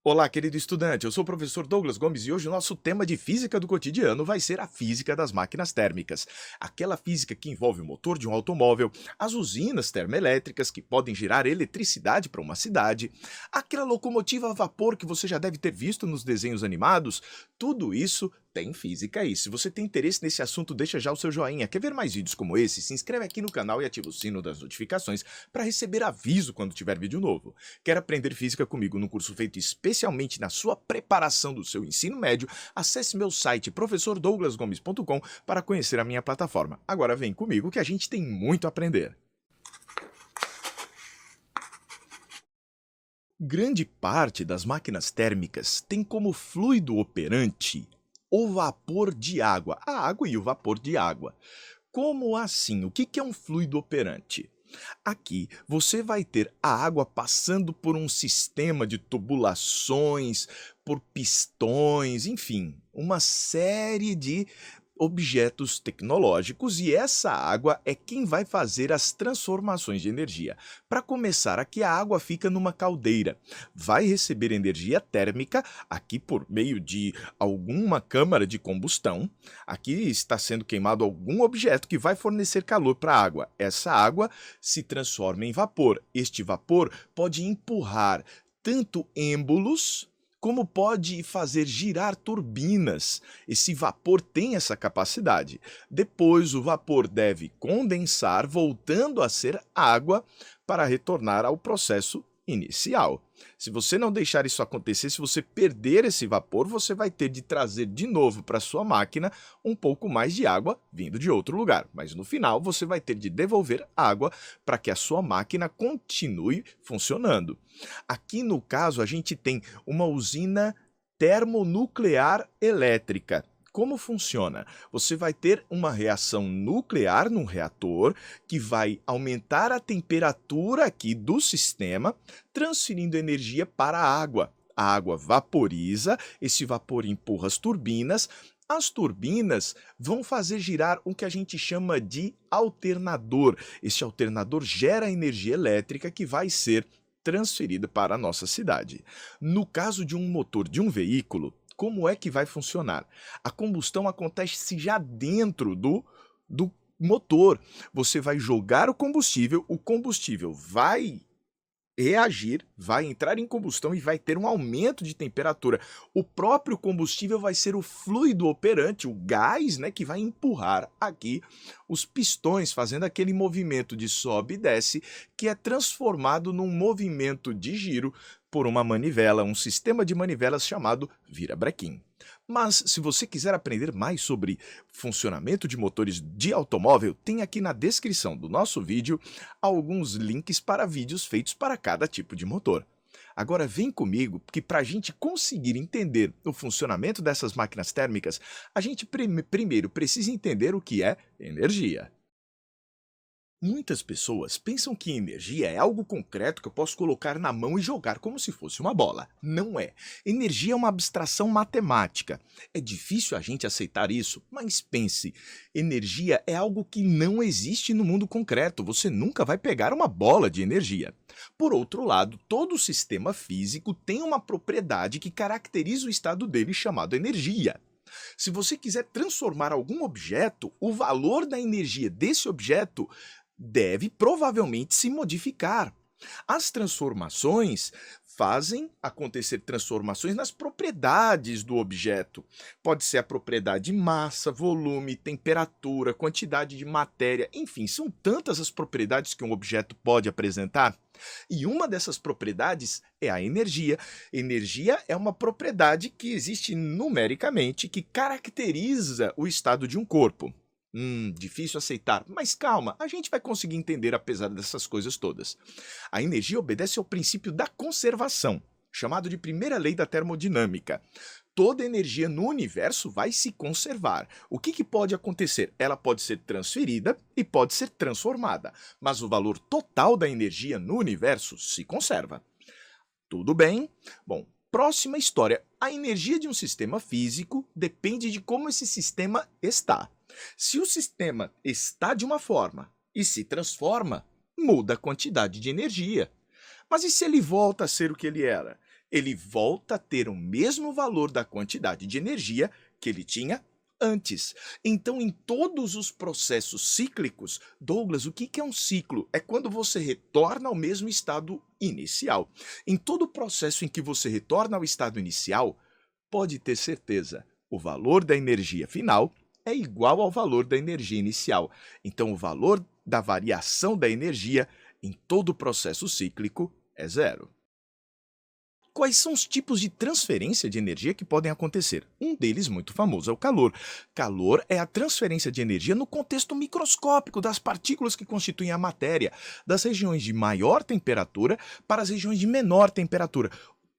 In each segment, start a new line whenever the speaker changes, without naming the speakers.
Olá, querido estudante. Eu sou o professor Douglas Gomes e hoje o nosso tema de física do cotidiano vai ser a física das máquinas térmicas. Aquela física que envolve o motor de um automóvel, as usinas termoelétricas que podem gerar eletricidade para uma cidade, aquela locomotiva a vapor que você já deve ter visto nos desenhos animados. Tudo isso tem física aí. Se você tem interesse nesse assunto, deixa já o seu joinha. Quer ver mais vídeos como esse? Se inscreve aqui no canal e ativa o sino das notificações para receber aviso quando tiver vídeo novo. Quer aprender física comigo num curso feito especialmente na sua preparação do seu ensino médio? Acesse meu site professordouglasgomes.com para conhecer a minha plataforma. Agora vem comigo que a gente tem muito a aprender. Grande parte das máquinas térmicas tem como fluido operante o vapor de água, a água e o vapor de água. Como assim? O que é um fluido operante? Aqui você vai ter a água passando por um sistema de tubulações, por pistões, enfim, uma série de objetos tecnológicos e essa água é quem vai fazer as transformações de energia. Para começar, aqui a água fica numa caldeira, vai receber energia térmica aqui por meio de alguma câmara de combustão. Aqui está sendo queimado algum objeto que vai fornecer calor para a água. Essa água se transforma em vapor. Este vapor pode empurrar tanto êmbolos como pode fazer girar turbinas. Esse vapor tem essa capacidade. Depois, o vapor deve condensar, voltando a ser água, para retornar ao processo inicial. Se você não deixar isso acontecer, se você perder esse vapor, você vai ter de trazer de novo para sua máquina um pouco mais de água vindo de outro lugar. Mas no final, você vai ter de devolver água para que a sua máquina continue funcionando. Aqui no caso, a gente tem uma usina termonuclear elétrica. Como funciona? Você vai ter uma reação nuclear num reator que vai aumentar a temperatura aqui do sistema, transferindo energia para a água. A água vaporiza, esse vapor empurra as turbinas vão fazer girar o que a gente chama de alternador. Este alternador gera energia elétrica que vai ser transferida para a nossa cidade. No caso de um motor de um veículo, como é que vai funcionar? A combustão acontece já dentro do motor. Você vai jogar o combustível vai reagir, vai entrar em combustão e vai ter um aumento de temperatura. O próprio combustível vai ser o fluido operante, o gás, né, que vai empurrar aqui os pistões, fazendo aquele movimento de sobe e desce, que é transformado num movimento de giro por uma manivela, um sistema de manivelas chamado virabrequim. Mas se você quiser aprender mais sobre funcionamento de motores de automóvel, tem aqui na descrição do nosso vídeo alguns links para vídeos feitos para cada tipo de motor. Agora vem comigo que para a gente conseguir entender o funcionamento dessas máquinas térmicas, a gente primeiro precisa entender o que é energia. Muitas pessoas pensam que energia é algo concreto que eu posso colocar na mão e jogar como se fosse uma bola. Não é. Energia é uma abstração matemática. É difícil a gente aceitar isso, mas pense: energia é algo que não existe no mundo concreto. Você nunca vai pegar uma bola de energia. Por outro lado, todo sistema físico tem uma propriedade que caracteriza o estado dele chamado energia. Se você quiser transformar algum objeto, o valor da energia desse objeto deve provavelmente se modificar. As transformações fazem acontecer transformações nas propriedades do objeto. Pode ser a propriedade massa, volume, temperatura, quantidade de matéria, enfim, são tantas as propriedades que um objeto pode apresentar. E uma dessas propriedades é a energia. Energia é uma propriedade que existe numericamente, que caracteriza o estado de um corpo. Difícil aceitar, mas calma, a gente vai conseguir entender apesar dessas coisas todas. A energia obedece ao princípio da conservação, chamado de primeira lei da termodinâmica. Toda energia no universo vai se conservar. O que pode acontecer? Ela pode ser transferida e pode ser transformada, mas o valor total da energia no universo se conserva. Tudo bem? Bom, próxima história. A energia de um sistema físico depende de como esse sistema está. Se o sistema está de uma forma e se transforma, muda a quantidade de energia. Mas e se ele volta a ser o que ele era? ele volta a ter o mesmo valor da quantidade de energia que ele tinha antes. Então, em todos os processos cíclicos, Douglas, o que é um ciclo? É quando você retorna ao mesmo estado inicial. Em todo processo em que você retorna ao estado inicial, pode ter certeza, o valor da energia final é igual ao valor da energia inicial. Então, o valor da variação da energia em todo o processo cíclico é zero. Quais são os tipos de transferência de energia que podem acontecer? Um deles, muito famoso, é o calor. Calor é a transferência de energia no contexto microscópico das partículas que constituem a matéria, das regiões de maior temperatura para as regiões de menor temperatura.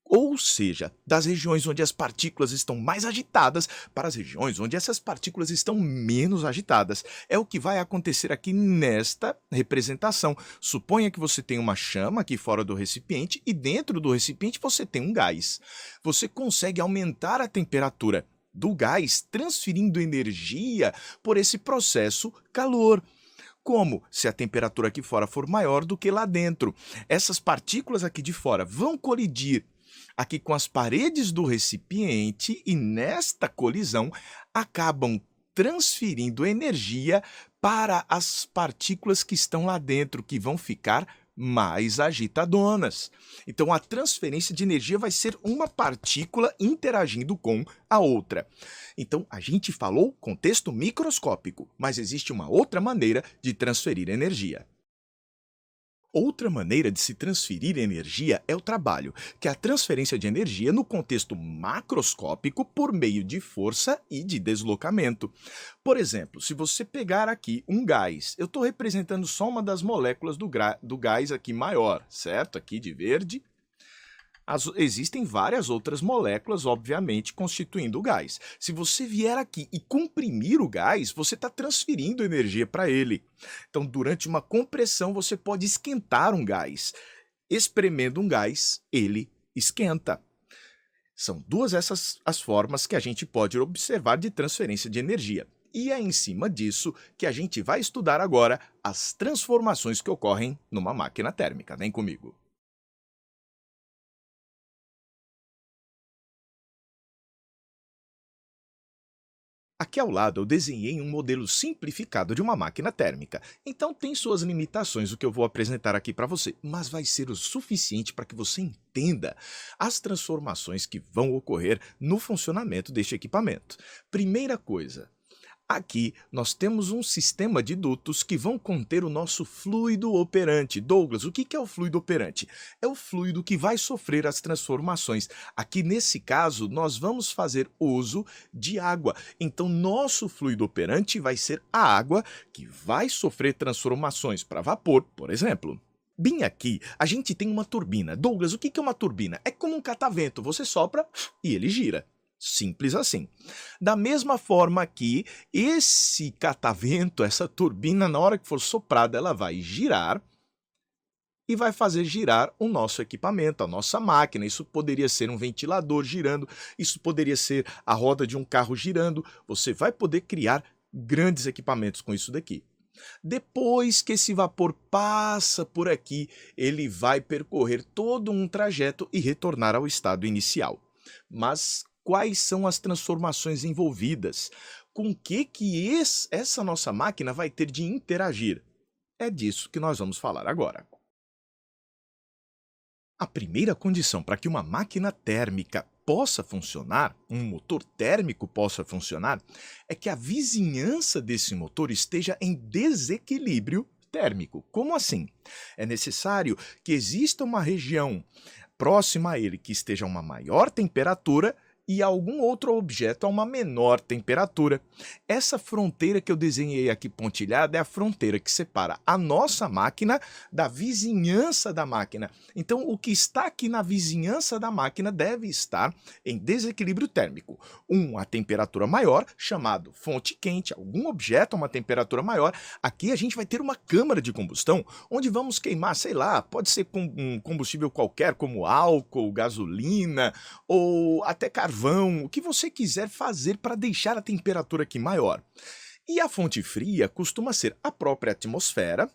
Ou seja, das regiões onde as partículas estão mais agitadas para as regiões onde essas partículas estão menos agitadas. É o que vai acontecer aqui nesta representação. Suponha que você tem uma chama aqui fora do recipiente e dentro do recipiente você tem um gás. Você consegue aumentar a temperatura do gás transferindo energia por esse processo calor. Como? Se a temperatura aqui fora for maior do que lá dentro. Essas partículas aqui de fora vão colidir aqui com as paredes do recipiente e nesta colisão acabam transferindo energia para as partículas que estão lá dentro, que vão ficar mais agitadonas. Então, a transferência de energia vai ser uma partícula interagindo com a outra. Então, a gente falou contexto microscópico, mas existe uma outra maneira de transferir energia. Outra maneira de se transferir energia é o trabalho, que é a transferência de energia no contexto macroscópico por meio de força e de deslocamento. Por exemplo, se você pegar aqui um gás, eu estou representando só uma das moléculas do gás aqui maior, certo? Aqui de verde. Existem várias outras moléculas, obviamente, constituindo o gás. Se você vier aqui e comprimir o gás, você está transferindo energia para ele. Então, durante uma compressão, você pode esquentar um gás. Espremendo um gás, ele esquenta. São duas essas as formas que a gente pode observar de transferência de energia. E é em cima disso que a gente vai estudar agora as transformações que ocorrem numa máquina térmica. Vem comigo. Aqui ao lado eu desenhei um modelo simplificado de uma máquina térmica, então tem suas limitações o que eu vou apresentar aqui para você, mas vai ser o suficiente para que você entenda as transformações que vão ocorrer no funcionamento deste equipamento. Primeira coisa, aqui nós temos um sistema de dutos que vão conter o nosso fluido operante. Douglas, o que é o fluido operante? É o fluido que vai sofrer as transformações. Aqui nesse caso, nós vamos fazer uso de água. Então, nosso fluido operante vai ser a água que vai sofrer transformações para vapor, por exemplo. Bem aqui, a gente tem uma turbina. Douglas, o que é uma turbina? É como um catavento, você sopra e ele gira. Simples assim. Da mesma forma que esse catavento, essa turbina, na hora que for soprada, ela vai girar e vai fazer girar o nosso equipamento, a nossa máquina. Isso poderia ser um ventilador girando, isso poderia ser a roda de um carro girando. Você vai poder criar grandes equipamentos com isso daqui. Depois que esse vapor passa por aqui, ele vai percorrer todo um trajeto e retornar ao estado inicial. Mas quais são as transformações envolvidas? Com o que essa nossa máquina vai ter de interagir? É disso que nós vamos falar agora. A primeira condição para que uma máquina térmica possa funcionar, um motor térmico possa funcionar, é que a vizinhança desse motor esteja em desequilíbrio térmico. Como assim? É necessário que exista uma região próxima a ele que esteja a uma maior temperatura e algum outro objeto a uma menor temperatura. Essa fronteira que eu desenhei aqui pontilhada é a fronteira que separa a nossa máquina da vizinhança da máquina. Então, o que está aqui na vizinhança da máquina deve estar em desequilíbrio térmico. A temperatura maior, chamado fonte quente, algum objeto a uma temperatura maior. Aqui a gente vai ter uma câmara de combustão, onde vamos queimar, sei lá, pode ser com um combustível qualquer, como álcool, gasolina ou até carvão, o que você quiser fazer para deixar a temperatura aqui maior. E a fonte fria costuma ser a própria atmosfera,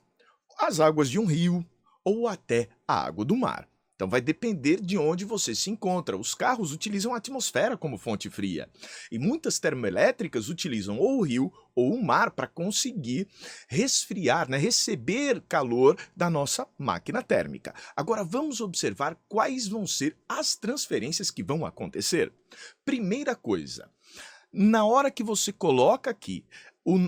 as águas de um rio ou até a água do mar. Então vai depender de onde você se encontra. Os carros utilizam a atmosfera como fonte fria. E muitas termoelétricas utilizam ou o rio ou o mar para conseguir resfriar, né, receber calor da nossa máquina térmica. Agora vamos observar quais vão ser as transferências que vão acontecer. Primeira coisa, na hora que você coloca aqui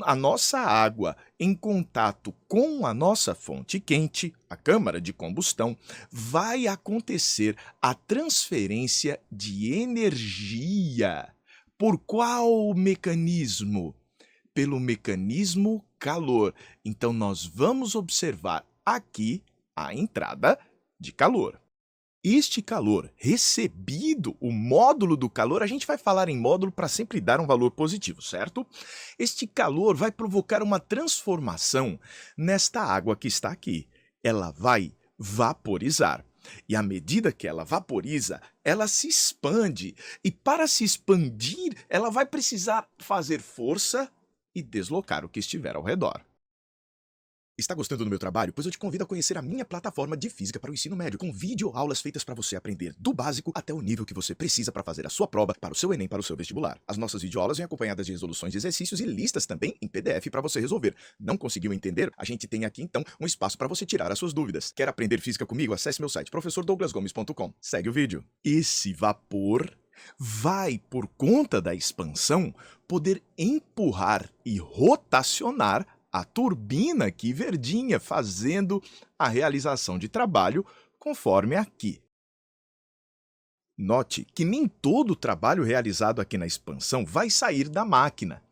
a nossa água em contato com a nossa fonte quente, a câmara de combustão, vai acontecer a transferência de energia. Por qual mecanismo? Pelo mecanismo calor. Então, nós vamos observar aqui a entrada de calor. Este calor recebido, o módulo do calor, a gente vai falar em módulo para sempre dar um valor positivo, certo? Este calor vai provocar uma transformação nesta água que está aqui. Ela vai vaporizar. E à medida que ela vaporiza, ela se expande. E para se expandir, ela vai precisar fazer força e deslocar o que estiver ao redor. Está gostando do meu trabalho? Pois eu te convido a conhecer a minha plataforma de Física para o ensino médio, com videoaulas feitas para você aprender do básico até o nível que você precisa para fazer a sua prova para o seu Enem, para o seu vestibular. As nossas videoaulas vêm acompanhadas de resoluções de exercícios e listas também em PDF para você resolver. Não conseguiu entender? A gente tem aqui então um espaço para você tirar as suas dúvidas. Quer aprender física comigo? Acesse meu site professordouglasgomes.com. Segue o vídeo. Esse vapor vai, por conta da expansão, poder empurrar e rotacionar a turbina aqui verdinha, fazendo a realização de trabalho conforme aqui. Note que nem todo o trabalho realizado aqui na expansão vai sair da máquina.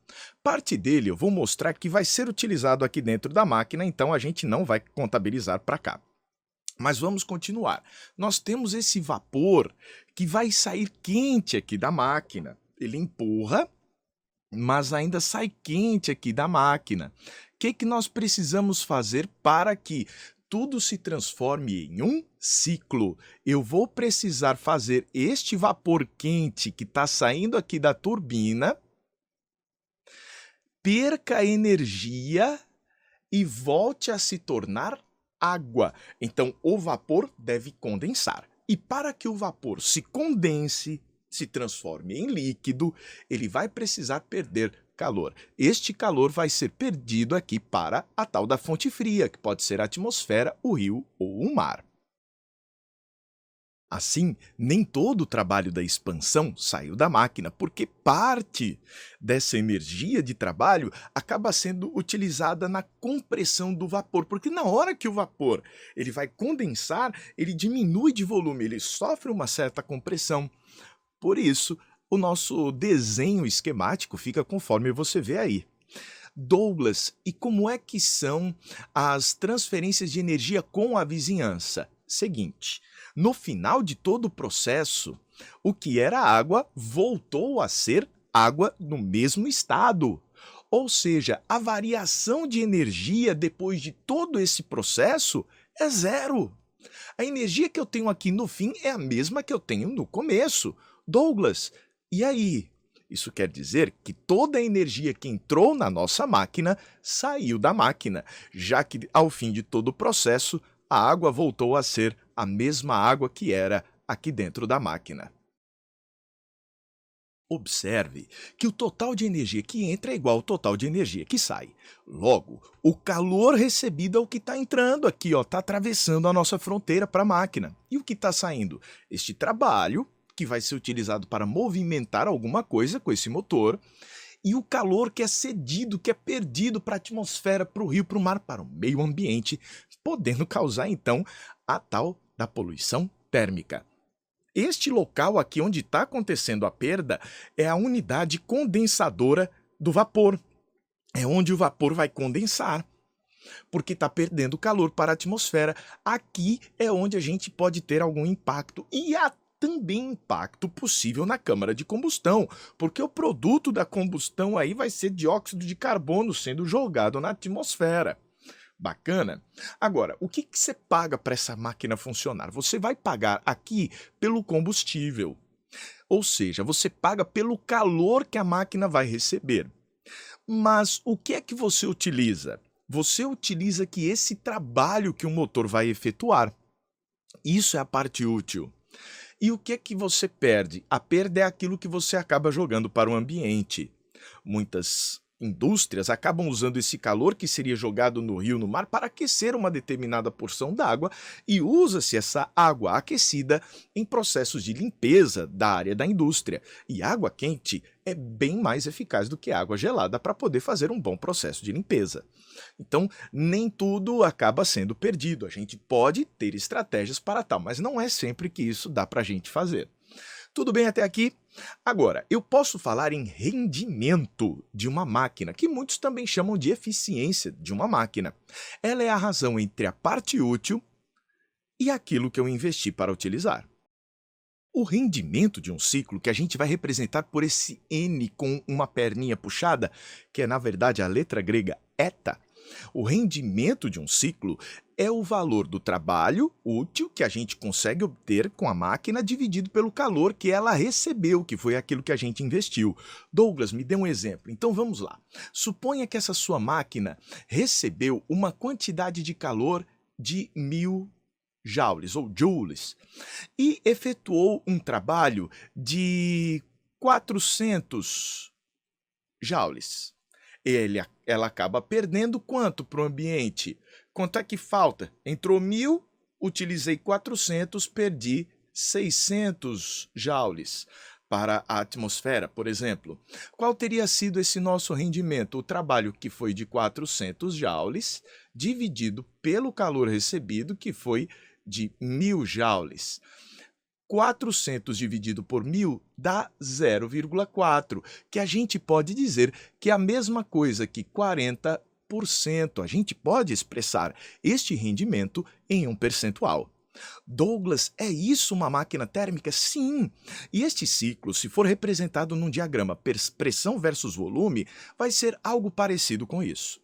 Parte dele eu vou mostrar que vai ser utilizado aqui dentro da máquina, então a gente não vai contabilizar para cá. Mas vamos continuar. Nós temos esse vapor que vai sair quente aqui da máquina. Ele empurra, mas ainda sai quente aqui da máquina. O que nós precisamos fazer para que tudo se transforme em um ciclo? Eu vou precisar fazer este vapor quente que está saindo aqui da turbina, perca energia e volte a se tornar água. Então, o vapor deve condensar. E para que o vapor se condense, se transforme em líquido, ele vai precisar perder calor. Este calor vai ser perdido aqui para a tal da fonte fria, que pode ser a atmosfera, o rio ou o mar. Assim, nem todo o trabalho da expansão saiu da máquina, porque parte dessa energia de trabalho acaba sendo utilizada na compressão do vapor, porque na hora que o vapor ele vai condensar, ele diminui de volume, ele sofre uma certa compressão. Por isso, o nosso desenho esquemático fica conforme você vê aí. Douglas, e como é que são as transferências de energia com a vizinhança? Seguinte, no final de todo o processo, o que era água voltou a ser água no mesmo estado. Ou seja, a variação de energia depois de todo esse processo é zero. A energia que eu tenho aqui no fim é a mesma que eu tenho no começo. Douglas, e aí? Isso quer dizer que toda a energia que entrou na nossa máquina saiu da máquina, já que ao fim de todo o processo, a água voltou a ser a mesma água que era aqui dentro da máquina. Observe que o total de energia que entra é igual ao total de energia que sai. Logo, o calor recebido é o que está entrando aqui, está atravessando a nossa fronteira para a máquina. E o que está saindo? Este trabalho, que vai ser utilizado para movimentar alguma coisa com esse motor, e o calor que é cedido, que é perdido para a atmosfera, para o rio, para o mar, para o meio ambiente, podendo causar, então, a tal da poluição térmica. Este local aqui onde está acontecendo a perda é a unidade condensadora do vapor. É onde o vapor vai condensar, porque está perdendo calor para a atmosfera. Aqui é onde a gente pode ter algum impacto e também impacto possível na câmara de combustão, porque o produto da combustão aí vai ser dióxido de carbono sendo jogado na atmosfera. Bacana? Agora, o que você paga para essa máquina funcionar? Você vai pagar aqui pelo combustível, ou seja, você paga pelo calor que a máquina vai receber. Mas o que é que você utiliza? Você utiliza que esse trabalho que o motor vai efetuar. Isso é a parte útil. E o que é que você perde? A perda é aquilo que você acaba jogando para o ambiente. Muitas indústrias acabam usando esse calor que seria jogado no rio, no mar, para aquecer uma determinada porção d'água e usa-se essa água aquecida em processos de limpeza da área da indústria. E água quente é bem mais eficaz do que água gelada para poder fazer um bom processo de limpeza. Então, nem tudo acaba sendo perdido. A gente pode ter estratégias para tal, mas não é sempre que isso dá para a gente fazer. Tudo bem até aqui? Agora, eu posso falar em rendimento de uma máquina, que muitos também chamam de eficiência de uma máquina. Ela é a razão entre a parte útil e aquilo que eu investi para utilizar. O rendimento de um ciclo, que a gente vai representar por esse N com uma perninha puxada, que é na verdade a letra grega eta, o rendimento de um ciclo é o valor do trabalho útil que a gente consegue obter com a máquina dividido pelo calor que ela recebeu, que foi aquilo que a gente investiu. Douglas, me dê um exemplo. Então vamos lá. Suponha que essa sua máquina recebeu uma quantidade de calor de 1000 joules ou joules e efetuou um trabalho de 400 joules. Ela acaba perdendo quanto para o ambiente? Quanto é que falta? Entrou 1000, utilizei 400, perdi 600 joules para a atmosfera, por exemplo. Qual teria sido esse nosso rendimento? O trabalho que foi de 400 joules dividido pelo calor recebido, que foi de 1000 joules. 400 dividido por 1000 dá 0,4, que a gente pode dizer que é a mesma coisa que 40%. A gente pode expressar este rendimento em um percentual. Douglas, é isso uma máquina térmica? Sim! E este ciclo, se for representado num diagrama pressão versus volume, vai ser algo parecido com isso.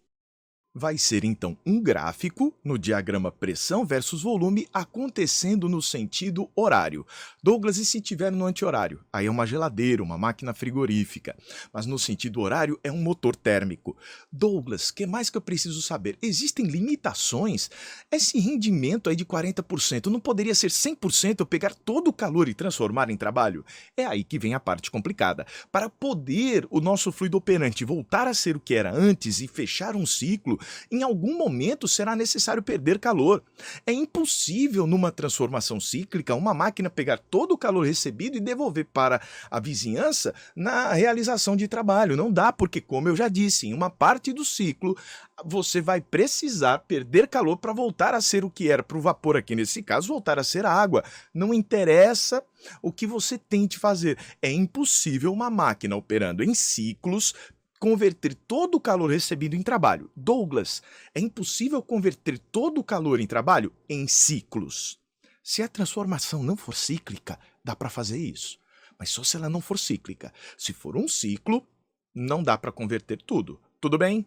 Vai ser então um gráfico no diagrama pressão versus volume acontecendo no sentido horário. Douglas, e se tiver no anti-horário? Aí é uma geladeira, uma máquina frigorífica. Mas no sentido horário é um motor térmico. Douglas, o que mais que eu preciso saber? Existem limitações? Esse rendimento aí de 40% não poderia ser 100% eu pegar todo o calor e transformar em trabalho? É aí que vem a parte complicada. Para poder o nosso fluido operante voltar a ser o que era antes e fechar um ciclo, em algum momento será necessário perder calor. É impossível, numa transformação cíclica, uma máquina pegar todo o calor recebido e devolver para a vizinhança na realização de trabalho. Não dá, porque, como eu já disse, em uma parte do ciclo, você vai precisar perder calor para voltar a ser o que era para o vapor, aqui nesse caso, voltar a ser a água. Não interessa o que você tente fazer. É impossível uma máquina operando em ciclos converter todo o calor recebido em trabalho. Douglas, é impossível converter todo o calor em trabalho em ciclos. Se a transformação não for cíclica, dá para fazer isso. Mas só se ela não for cíclica. Se for um ciclo, não dá para converter tudo. Tudo bem?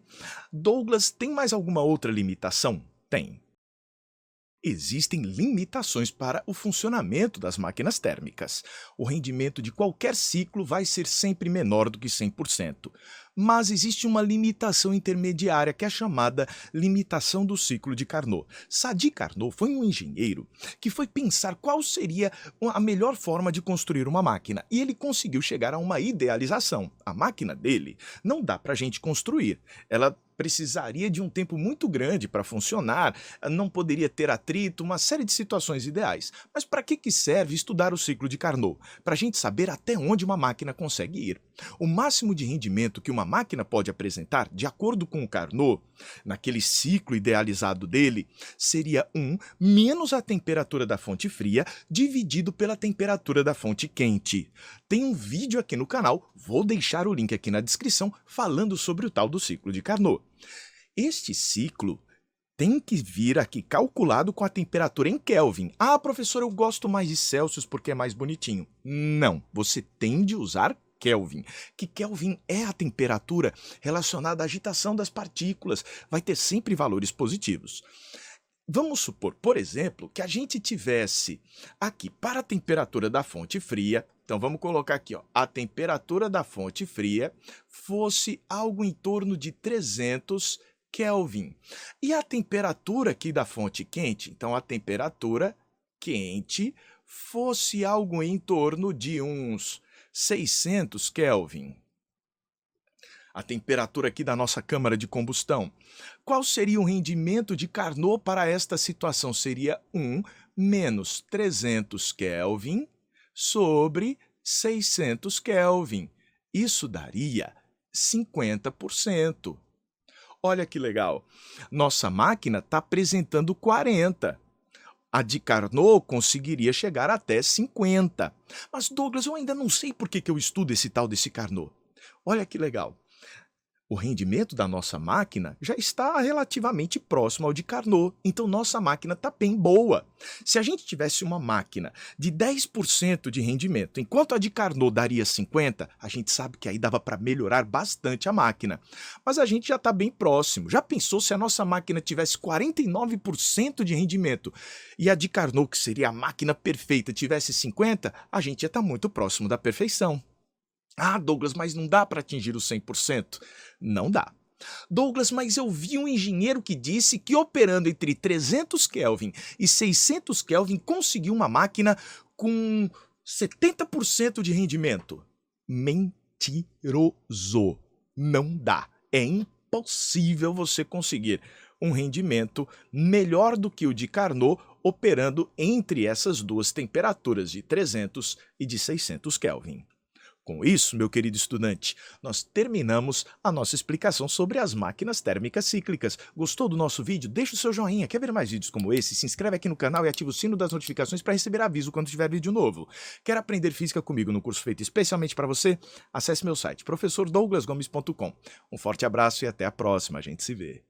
Douglas, tem mais alguma outra limitação? Tem. Existem limitações para o funcionamento das máquinas térmicas. O rendimento de qualquer ciclo vai ser sempre menor do que 100%. Mas existe uma limitação intermediária que é chamada limitação do ciclo de Carnot. Sadi Carnot foi um engenheiro que foi pensar qual seria a melhor forma de construir uma máquina e ele conseguiu chegar a uma idealização. A máquina dele não dá para a gente construir. Ela precisaria de um tempo muito grande para funcionar, não poderia ter atrito, uma série de situações ideais. Mas para que serve estudar o ciclo de Carnot? Para a gente saber até onde uma máquina consegue ir. O máximo de rendimento que uma máquina pode apresentar, de acordo com o Carnot, naquele ciclo idealizado dele, seria 1 menos a temperatura da fonte fria dividido pela temperatura da fonte quente. Tem um vídeo aqui no canal, vou deixar o link aqui na descrição, falando sobre o tal do ciclo de Carnot. Este ciclo tem que vir aqui calculado com a temperatura em Kelvin. Ah, professor, eu gosto mais de Celsius porque é mais bonitinho. Não, você tem de usar Kelvin, que Kelvin é a temperatura relacionada à agitação das partículas, vai ter sempre valores positivos. Vamos supor, por exemplo, que a gente tivesse aqui para a temperatura da fonte fria, então vamos colocar aqui, ó, a temperatura da fonte fria fosse algo em torno de 300 Kelvin. E a temperatura aqui da fonte quente, então a temperatura quente fosse algo em torno de uns 600 Kelvin, a temperatura aqui da nossa câmara de combustão, qual seria o rendimento de Carnot para esta situação? Seria 1 menos 300 Kelvin sobre 600 Kelvin. Isso daria 50%. Olha que legal. Nossa máquina está apresentando 40. A de Carnot conseguiria chegar até 50. Mas, Douglas, eu ainda não sei por que eu estudo esse tal desse Carnot. Olha que legal. O rendimento da nossa máquina já está relativamente próximo ao de Carnot, então nossa máquina está bem boa. Se a gente tivesse uma máquina de 10% de rendimento, enquanto a de Carnot daria 50%, a gente sabe que aí dava para melhorar bastante a máquina. Mas a gente já está bem próximo. Já pensou se a nossa máquina tivesse 49% de rendimento e a de Carnot, que seria a máquina perfeita, tivesse 50%? A gente já está muito próximo da perfeição. Ah, Douglas, mas não dá para atingir os 100%? Não dá. Douglas, mas eu vi um engenheiro que disse que operando entre 300 Kelvin e 600 Kelvin conseguiu uma máquina com 70% de rendimento. Mentiroso. Não dá. É impossível você conseguir um rendimento melhor do que o de Carnot operando entre essas duas temperaturas de 300 e de 600 Kelvin. Com isso, meu querido estudante, nós terminamos a nossa explicação sobre as máquinas térmicas cíclicas. Gostou do nosso vídeo? Deixa o seu joinha. Quer ver mais vídeos como esse? Se inscreve aqui no canal e ativa o sino das notificações para receber aviso quando tiver vídeo novo. Quer aprender física comigo no curso feito especialmente para você? Acesse meu site, professordouglasgomes.com. Um forte abraço e até a próxima. A gente se vê.